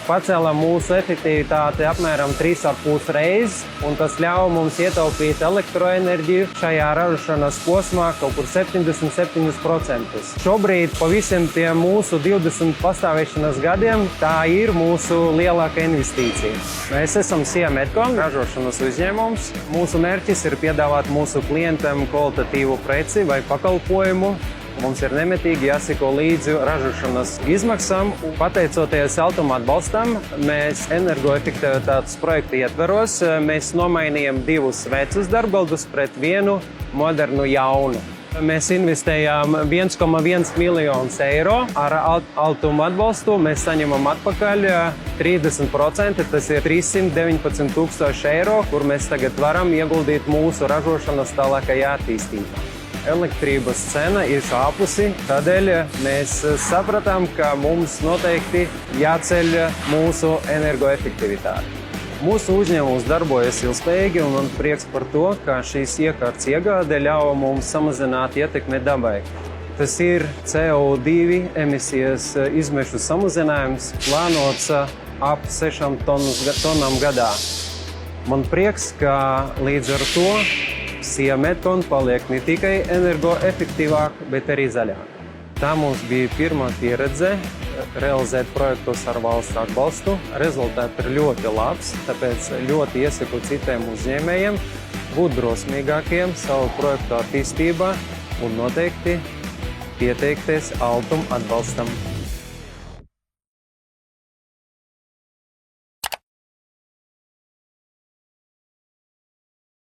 pacēlam mūsu efektivitāti apmēram 3,5 reizes, un tas ļauj mums ietaupīt elektroenerģiju šajā ražošanas posmā kaut kur 77%. Šobrīd pa visiem tiem mūsu 20 pastāvēšanas gadiem tā ir mūsu lielākā investīcija. Mēs esam SIA Medcon ražošanas uzņēmums. Mūsu mērķis ir piedāvāt mūsu klientiem kvalitatīvu preci vai pakalpojumu. Mums ir nemitīgi jāseko līdzi ražošanas izmaksām. Pateicoties Altuma atbalstam, mēs energoefektivitātes projekta ietveros mēs nomainījām 2 vecus darbgaldus pret 1 modernu jaunu. Mēs investējām 1,1 miljonus eiro. Ar Altuma atbalstu mēs saņemam atpakaļ 30%, tas ir 319 000 eiro, kur mēs tagad varam ieguldīt mūsu ražošanas tālākajā attīstībā. Elektrības cena ir kāpusi, tādēļ mēs sapratām, ka mums noteikti jāceļ mūsu energoefektivitāte. Mūsu uzņēmums darbojas ilgspējīgi, un man prieks par to, ka šīs iekārtas iegāde ļauj mums samazināt ietekmi dabai. Tas ir CO2 emisijas izmešu samazinājums, plānots ap 6 tonnām gadā. Man prieks, ka līdz ar to SIA Medcon paliek ne tikai energoefektīvāk, bet arī zaļāk. Tā mums bija pirmā pieredze realizēt projektus ar valsts atbalstu. Rezultāts ir ļoti labs, tāpēc ļoti iesaku citiem uzņēmējiem būt drosmīgākiem savu projektu attīstībā un noteikti pieteikties Altuma atbalstam.